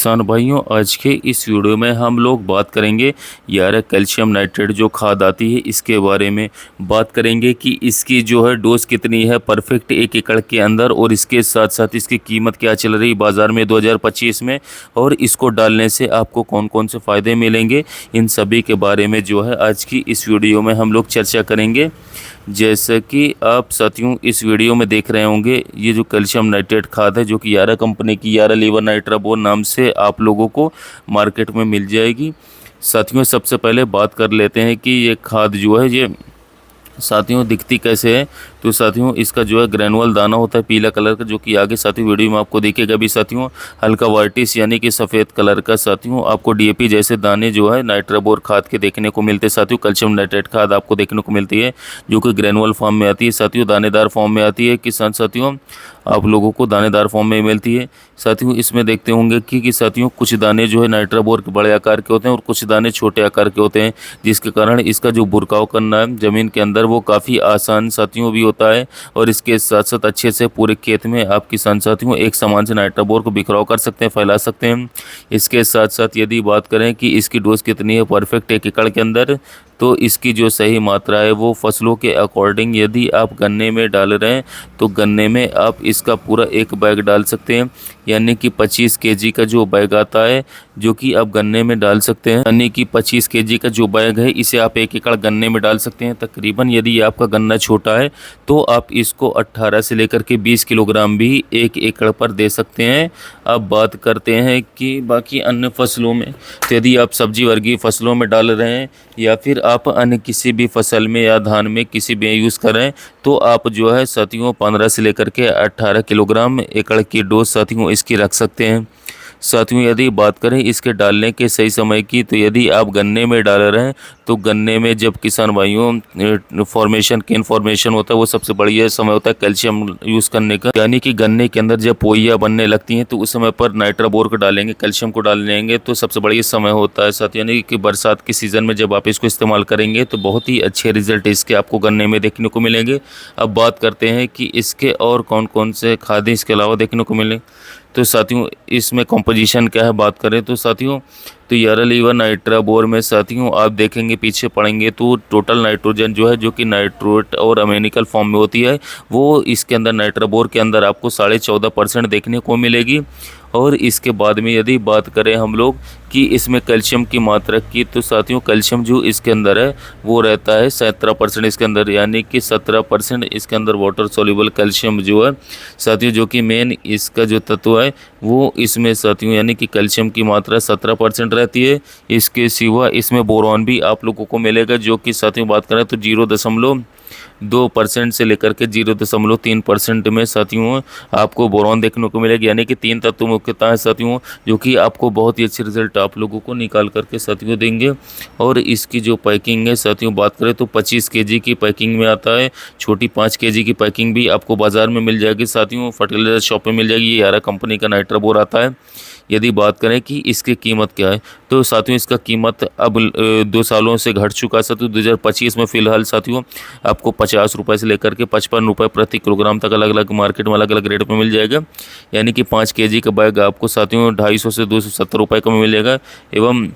किसान भाइयों, आज के इस वीडियो में हम लोग बात करेंगे यार कैल्शियम नाइट्रेट जो खाद आती है इसके बारे में बात करेंगे कि इसकी जो है डोज कितनी है परफेक्ट 1 एकड़ के अंदर, और इसके साथ साथ इसकी कीमत क्या चल रही बाज़ार में 2025 में, और इसको डालने से आपको कौन कौन से फ़ायदे मिलेंगे, इन सभी के बारे में जो है आज की इस वीडियो में हम लोग चर्चा करेंगे। जैसे कि आप साथियों इस वीडियो में देख रहे होंगे, ये जो कैल्शियम नाइट्रेट खाद है जो कि यारा कंपनी की यारा लीवर नाइट्राबोन नाम से आप लोगों को मार्केट में मिल जाएगी। साथियों सबसे पहले बात कर लेते हैं कि ये खाद जो है ये साथियों दिखती कैसे है। तो साथियों इसका जो है ग्रेनुअल दाना होता है पीला कलर का, जो कि आगे साथियों वीडियो में आपको दिखेगा भी साथियों हल्का वाइटिश यानी कि सफ़ेद कलर का। साथियों आपको डीएपी जैसे दाने जो है नाइट्राबोर खाद के देखने को मिलते हैं। साथियों कैल्शियम नाइट्रेट खाद आपको देखने को मिलती है जो कि ग्रेनुअल फॉर्म में आती है, साथियों दानेदार फॉर्म में आती है। किसान साथियों आप लोगों को दानेदार फॉर्म में मिलती है। साथियों इसमें देखते होंगे कि साथियों कुछ दाने जो है नाइट्राबोर के बड़े आकार के होते हैं और कुछ दाने छोटे आकार के होते हैं, जिसके कारण इसका जो बुरकाव करना है ज़मीन के अंदर वो काफ़ी आसान साथियों भी होता है। और इसके साथ साथ अच्छे से पूरे खेत में आप किसान साथियों एक समान से नाइट्राबोर को बिखराव कर सकते हैं, फैला सकते हैं। इसके साथ साथ यदि बात करें कि इसकी डोज कितनी है परफेक्ट 1 एकड़ के अंदर, तो इसकी जो सही मात्रा है वो फसलों के अकॉर्डिंग यदि आप गन्ने में डाल रहे हैं तो गन्ने में आप इसका पूरा 1 बैग डाल सकते हैं, यानी कि 25 केजी का जो बैग आता है जो कि आप गन्ने में डाल सकते हैं। यानी कि 25 केजी का जो बैग है इसे आप 1 एकड़ गन्ने में डाल सकते हैं। तकरीबन यदि आपका गन्ना छोटा है तो आप इसको 18 से लेकर के 20 किलोग्राम भी 1 एकड़ पर दे सकते हैं। अब बात करते हैं कि बाकी अन्य फसलों में, तो यदि आप सब्जी वर्गीय फसलों में डाल रहे हैं या फिर आप अन्य किसी भी फसल में या धान में किसी भी यूज़ करें तो आप जो है साथियों 15 से लेकर के 18 किलोग्राम एकड़ की डोज साथियों इसकी रख सकते हैं। साथियों यदि बात करें इसके डालने के सही समय की, तो यदि आप गन्ने में डाल रहे हैं तो गन्ने में जब किसान भाइयों फॉर्मेशन केन फॉर्मेशन होता है वो सबसे बढ़िया समय होता है कैल्शियम यूज़ करने का, यानी कि गन्ने के अंदर जब पोइयाँ बनने लगती हैं तो उस समय पर नाइट्राबोर को डालेंगे, कैल्शियम को डालेंगे तो सबसे बढ़िया समय होता है साथ, यानी कि बरसात के सीज़न में जब आप इसको इस्तेमाल करेंगे तो बहुत ही अच्छे रिजल्ट इसके आपको गन्ने में देखने को मिलेंगे। अब बात करते हैं कि इसके और कौन कौन से खाद्य इसके अलावा देखने को मिले, तो साथियों इसमें कंपोजिशन क्या है बात करें तो साथियों तो यारा लीवर नाइट्राबोर में साथियों आप देखेंगे पीछे पढ़ेंगे तो टोटल नाइट्रोजन जो है जो कि नाइट्रोट और अमेनिकल फॉर्म में होती है वो इसके अंदर नाइट्राबोर के अंदर आपको 14.5% देखने को मिलेगी। और इसके बाद में यदि बात करें हम लोग कि इसमें कैल्शियम की मात्रा की, तो साथियों कैल्शियम जो इसके अंदर है वो रहता है 17% इसके अंदर, यानी कि 17% इसके अंदर वाटर सोल्यूबल कैल्शियम जो है साथियों, जो कि मेन इसका जो तत्व है वो इसमें साथियों यानी कि कैल्शियम की मात्रा 17% रहती है। इसके सिवा इसमें बोरॉन भी आप लोगों को मिलेगा जो कि साथियों बात करें तो 0.2% से लेकर के 0.3% में साथियों आपको बोरॉन देखने को मिलेगा, यानी कि 3 तत्व मुख्यतः है साथियों जो कि आपको बहुत ही अच्छे रिजल्ट आप लोगों को निकाल करके साथियों देंगे। और इसकी जो पैकिंग है साथियों बात करें तो 25 केजी की पैकिंग में आता है, छोटी 5 केजी की पैकिंग भी आपको बाज़ार में मिल जाएगी साथियों, फर्टिलाइजर शॉप में मिल जाएगी। ये यारा कंपनी का नाइट्राबोर आता है। यदि बात करें कि इसकी कीमत क्या है तो साथियों इसका कीमत अब 2 सालों से घट चुका है साथियों। 2025 में फ़िलहाल साथियों आपको 50 रुपये से लेकर के 55 रुपये प्रति किलोग्राम तक अलग अलग मार्केट में अलग अलग रेट में मिल जाएगा, यानी कि 5 केजी का बैग आपको साथियों 250 से 270 रुपये का मिल जाएगा, एवं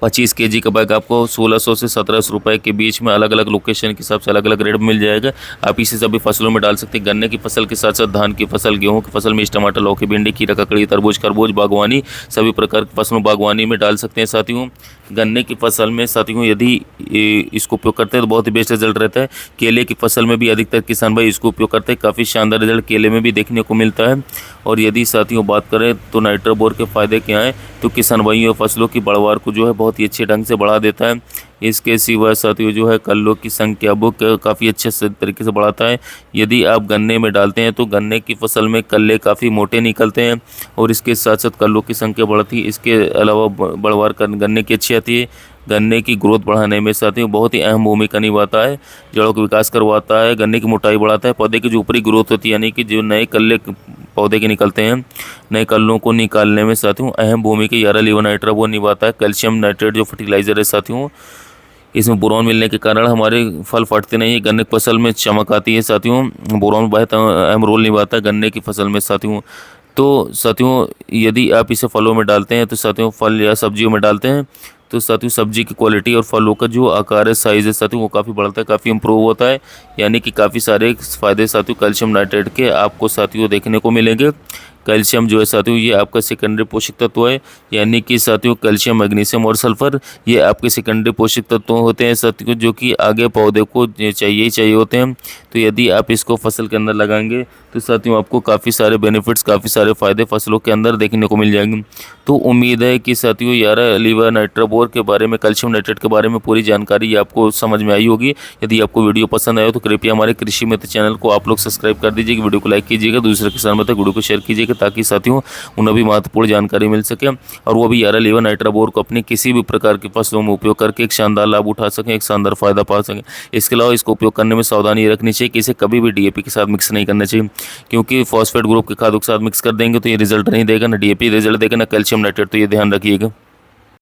25 केजी का बैग आपको 1600 से 1700 रुपये के बीच में अलग अलग लोकेशन के हिसाब से अलग अलग रेट में मिल जाएगा। आप इसे सभी फसलों में डाल सकते हैं, गन्ने की फसल के साथ साथ धान की फसल, गेहूं की फसल, मिर्च, टमाटर, लौकी, भिंडी, खीरा, ककड़ी, तरबूज, खरबूज, बागवानी, सभी प्रकार की फसलों बागवानी में डाल सकते हैं साथियों। गन्ने की फसल में साथियों यदि इसको उपयोग करते हैं तो बहुत ही बेस्ट रिजल्ट रहता है। केले की फसल में भी अधिकतर किसान भाई इसको उपयोग करते हैं, काफ़ी शानदार रिजल्ट केले में भी देखने को मिलता है। और यदि साथियों बात करें तो नाइट्राबोर के फ़ायदे क्या हैं, तो किसान भाइयों फसलों की बढ़वार को जो है बहुत ही अच्छे ढंग से बढ़ा देता है। इसके सिवा साथियों जो है कल्लों की संख्या वो काफ़ी अच्छे से तरीके से बढ़ाता है। यदि आप गन्ने में डालते हैं तो गन्ने की फसल में कल्ले काफ़ी मोटे निकलते हैं और इसके साथ साथ कल्लों की संख्या बढ़ती है। इसके अलावा बढ़वार गन्ने की अच्छी आती है। गन्ने की ग्रोथ बढ़ाने में साथियों बहुत ही अहम भूमिका निभाता है, जड़ों का विकास करवाता है, गन्ने की मोटाई बढ़ाता है, पौधे की जो ऊपरी ग्रोथ होती है यानी कि जो नए कल्ले पौधे के निकलते हैं, नए कल्लों को निकालने में साथियों अहम भूमिका यारा लीवर नाइट्राबोर निभाता है। कैल्शियम नाइट्रेट जो फर्टिलाइजर है साथियों इसमें बोरॉन मिलने के कारण हमारे फल फटते नहीं है, गन्ने की फसल में चमक आती है साथियों। बोरॉन बहुत अहम रोल निभाता है गन्ने की फसल में साथियों। तो साथियों यदि आप इसे फलों में डालते हैं तो साथियों फल या सब्जियों में डालते हैं तो साथियों सब्जी की क्वालिटी और फलों का जो आकार है, साइज़ है साथियों, वो काफ़ी बढ़ता है, काफ़ी इंप्रूव होता है। यानी कि काफ़ी सारे फ़ायदे साथियों कैल्शियम नाइट्रेट के आपको साथियों देखने को मिलेंगे। कैल्शियम जो है साथियों ये आपका सेकेंडरी पोषक तत्व है। यानी कि साथियों कैल्शियम, मैग्नीशियम और सल्फर ये आपके सेकेंडरी पोषक तत्व होते हैं साथियों, जो कि आगे पौधे को चाहिए ही चाहिए होते हैं। तो यदि आप इसको फसल के अंदर लगाएंगे तो साथियों आपको काफ़ी सारे बेनिफिट्स, काफ़ी सारे फ़ायदे फसलों के अंदर देखने को मिल जाएंगे। तो उम्मीद है कि साथियों यारा लीवा नाइट्रोबोर के बारे में, कैल्शियम नाइट्रेट के बारे में पूरी जानकारी आपको समझ में आई होगी। यदि आपको वीडियो पसंद आया तो कृपया हमारे कृषि मित्र चैनल को आप लोग सब्सक्राइब कर दीजिएगा, वीडियो को लाइक कीजिएगा, दूसरे किसान मित्र वीडियो को शेयर कीजिएगा, ताकि साथियों उन्हें भी महत्वपूर्ण जानकारी मिल सके और वो भी यारा लीवा नाइट्रोबोर को अपनी किसी भी प्रकार की फसलों में उपयोग करके एक शानदार लाभ उठा सकें, एक शानदार फायदा पा सकें। इसके अलावा इसको उपयोग करने में सावधानी रखनी चाहिए कि इसे कभी भी डीएपी के साथ मिक्स नहीं करना चाहिए, क्योंकि फॉस्फेट ग्रुप के खादों के साथ मिक्स कर देंगे तो ये रिजल्ट नहीं देगा, ना डीएपी रिजल्ट देगा, ना कैल्शियम नाइट्रेट। तो ये ध्यान रखिएगा।